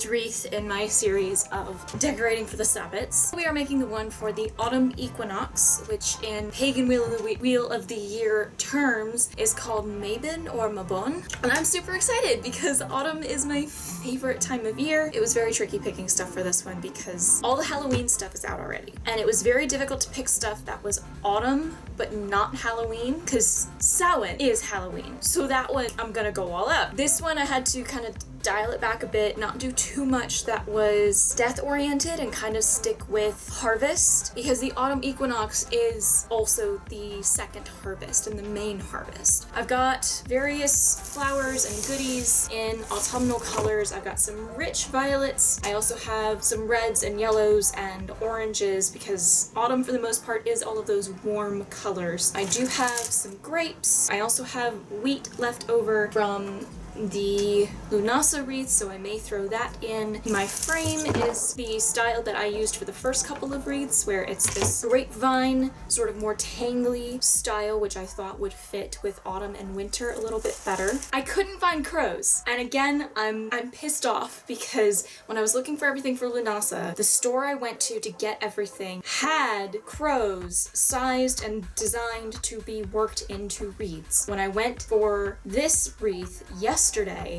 first wreath in my series of decorating for the Sabbats. We are making the one for the Autumn Equinox, which in Pagan Wheel of the Year terms is called Mabon or Mabon. And I'm super excited because autumn is my favorite time of year. It was very tricky picking stuff for this one because all the Halloween stuff is out already. And it was very difficult to pick stuff that was autumn but not Halloween because Samhain is Halloween. So that one, I'm gonna go all out. This one I had to kind of dial it back a bit, not do too much that was death oriented and kind of stick with harvest because the autumn equinox is also the second harvest and the main harvest. I've got various flowers and goodies in autumnal colors. I've got some rich violets. I also have some reds and yellows and oranges because autumn for the most part is all of those warm colors. I do have some grapes. I also have wheat left over from the Lunasa wreath, so I may throw that in. My frame is the style that I used for the first couple of wreaths, where it's this grapevine, sort of more tangly style, which I thought would fit with autumn and winter a little bit better. I couldn't find crows, and again, I'm pissed off because when I was looking for everything for Lunasa, the store I went to get everything had crows sized and designed to be worked into wreaths. When I went for this wreath yesterday,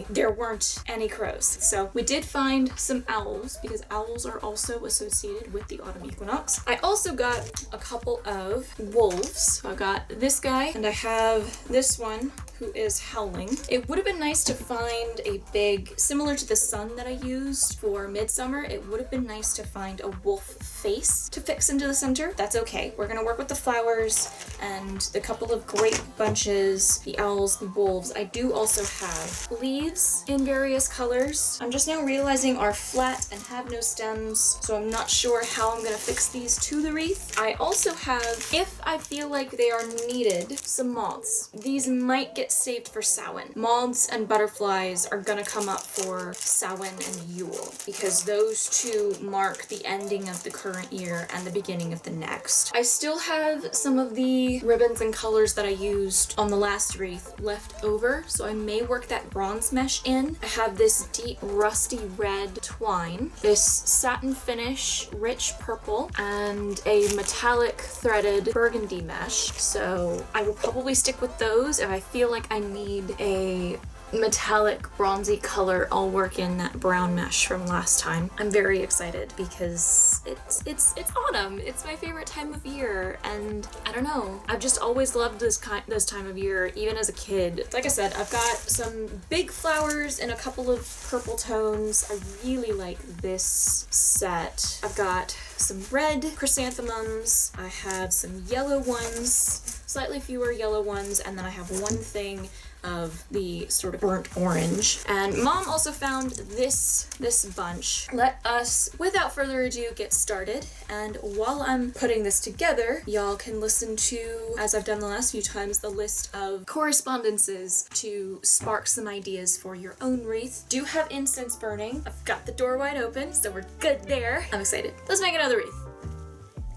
there weren't any crows. So we did find some owls because owls are also associated with the autumn equinox. I also got a couple of wolves. So I got this guy and I have this one who is howling. It would have been nice to find a big, similar to the sun that I used for midsummer, it would have been nice to find a wolf face to fix into the center. That's okay. We're gonna work with the flowers and the couple of grape bunches, the owls, the wolves. I do also have leaves in various colors. I'm just now realizing are flat and have no stems, so I'm not sure how I'm gonna fix these to the wreath. I also have, if I feel like they are needed, some moths. These might get saved for Samhain. Moths and butterflies are gonna come up for Samhain and Yule because those two mark the ending of the current year and the beginning of the next. I still have some of the ribbons and colors that I used on the last wreath left over, so I may work that bronze mesh in. I have this deep rusty red twine, this satin finish rich purple, and a metallic threaded burgundy mesh. So I will probably stick with those. If I feel like I need a metallic bronzy color, I'll work in that brown mesh from last time. I'm very excited because it's autumn. It's my favorite time of year, and I don't know, I've just always loved this time of year, even as a kid. Like I said, I've got some big flowers in a couple of purple tones. I really like this set. I've got some red chrysanthemums. I have some yellow ones, slightly fewer yellow ones, and then I have one thing of the sort of burnt orange. And Mom also found this bunch. Let us, without further ado, get started. And while I'm putting this together, y'all can listen to, as I've done the last few times, the list of correspondences to spark some ideas for your own wreath. Do have incense burning. I've got the door wide open, so we're good there. I'm excited. Let's make another wreath.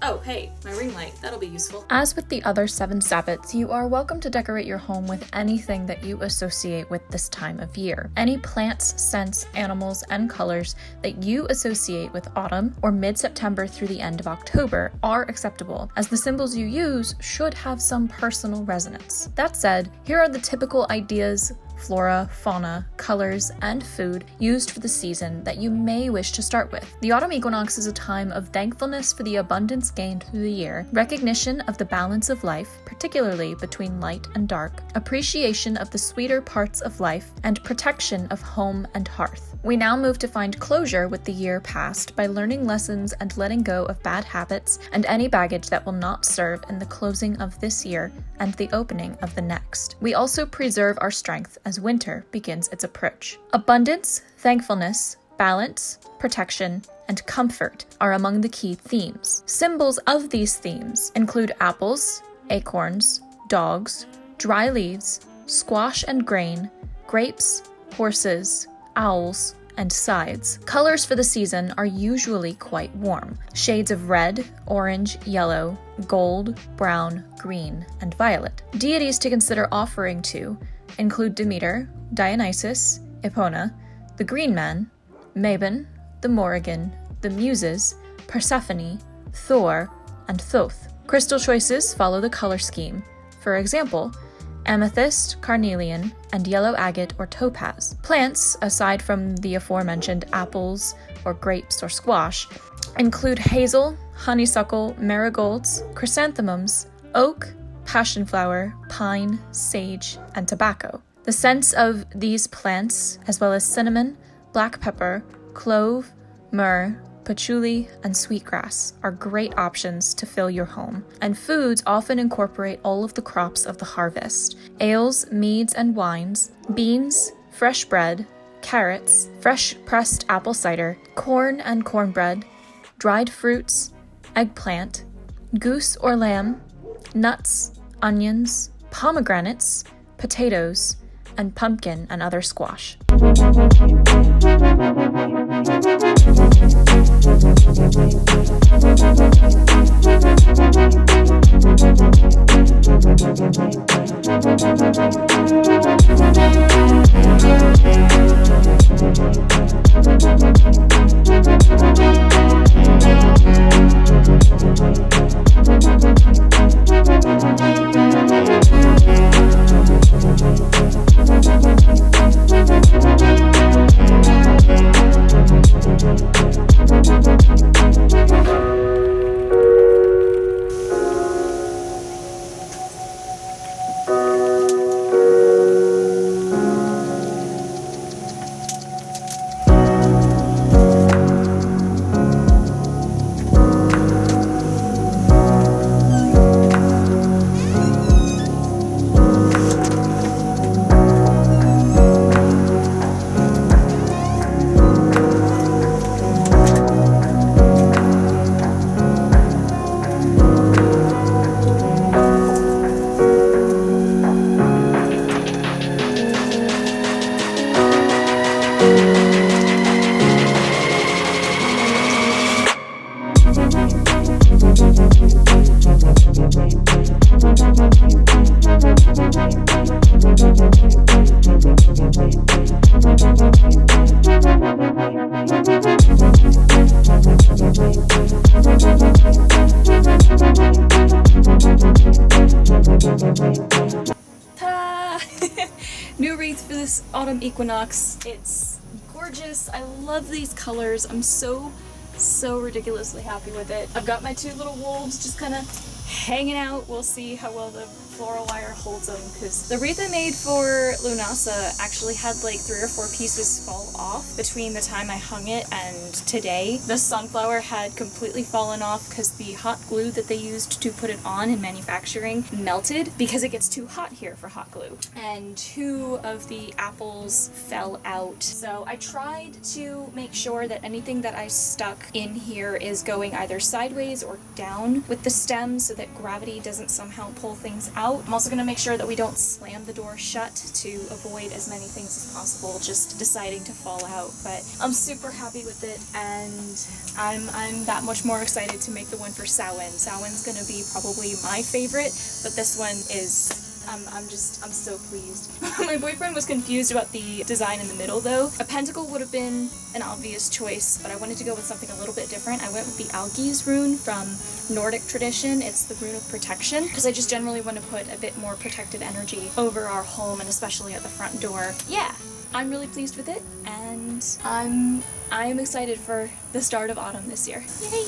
Oh, hey, my ring light. That'll be useful. As with the other 7 Sabbats, you are welcome to decorate your home with anything that you associate with this time of year. Any plants, scents, animals, and colors that you associate with autumn or mid-September through the end of October are acceptable, as the symbols you use should have some personal resonance. That said, here are the typical ideas, flora, fauna, colors, and food used for the season that you may wish to start with. The autumn equinox is a time of thankfulness for the abundance gained through the year, recognition of the balance of life, particularly between light and dark, appreciation of the sweeter parts of life, and protection of home and hearth. We now move to find closure with the year past by learning lessons and letting go of bad habits and any baggage that will not serve in the closing of this year and the opening of the next. We also preserve our strength as winter begins its approach. Abundance, thankfulness, balance, protection, and comfort are among the key themes. Symbols of these themes include apples, acorns, dogs, dry leaves, squash and grain, grapes, horses, owls, and sides. Colors for the season are usually quite warm. Shades of red, orange, yellow, gold, brown, green, and violet. Deities to consider offering to include Demeter, Dionysus, Epona, the Green Man, Mabon, the Morrigan, the Muses, Persephone, Thor, and Thoth. Crystal choices follow the color scheme. For example, amethyst, carnelian, and yellow agate or topaz. Plants, aside from the aforementioned apples or grapes or squash, include hazel, honeysuckle, marigolds, chrysanthemums, oak, passionflower, pine, sage, and tobacco. The scents of these plants, as well as cinnamon, black pepper, clove, myrrh, patchouli, and sweetgrass, are great options to fill your home. And foods often incorporate all of the crops of the harvest: ales, meads, and wines, beans, fresh bread, carrots, fresh pressed apple cider, corn and cornbread, dried fruits, eggplant, goose or lamb, nuts, onions, pomegranates, potatoes, and pumpkin and other squash. Ta-da! New wreath for this autumn equinox. It's gorgeous. I love these colors. I'm so ridiculously happy with it. I've got my two little wolves just kind of hanging out. We'll see how well the floral wire holds them, because the wreath I made for Lunasa actually had like 3 or 4 pieces fall off between the time I hung it and today. The sunflower had completely fallen off because the hot glue that they used to put it on in manufacturing melted because it gets too hot here for hot glue. And 2 of the apples fell out. So I tried to make sure that anything that I stuck in here is going either sideways or down with the stems so that gravity doesn't somehow pull things out. I'm also going to make sure that we don't slam the door shut to avoid as many things as possible just deciding to fall out. But I'm super happy with it, and I'm that much more excited to make the one for Samhain. Samhain's going to be probably my favorite, but this one is... I'm so pleased. My boyfriend was confused about the design in the middle though. A pentacle would have been an obvious choice, but I wanted to go with something a little bit different. I went with the Algi's rune from Nordic tradition. It's the rune of protection, because I just generally want to put a bit more protective energy over our home, and especially at the front door. Yeah, I'm really pleased with it, and I am excited for the start of autumn this year. Yay!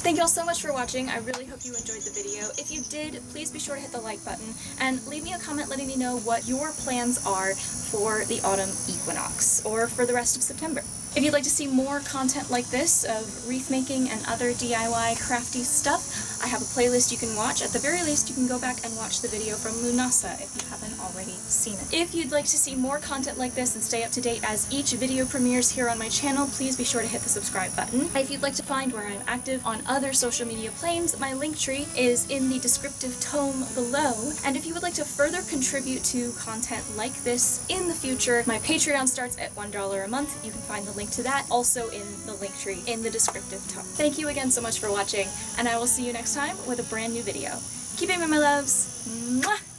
Thank you all so much for watching. I really hope you enjoyed the video. If you did, please be sure to hit the like button and leave me a comment letting me know what your plans are for the autumn equinox or for the rest of September. If you'd like to see more content like this of wreath making and other DIY crafty stuff, I have a playlist you can watch. At the very least, you can go back and watch the video from Lunasa if you haven't already seen it. If you'd like to see more content like this and stay up to date as each video premieres here on my channel, please be sure to hit the subscribe button. If you'd like to find where I'm active on other social media planes, my link tree is in the descriptive tome below. And if you would like to further contribute to content like this in the future, my Patreon starts at $1 a month. You can find the link to that also in the link tree in the descriptive tome. Thank you again so much for watching, and I will see you next time with a brand new video. Keep aiming, my loves. Mwah!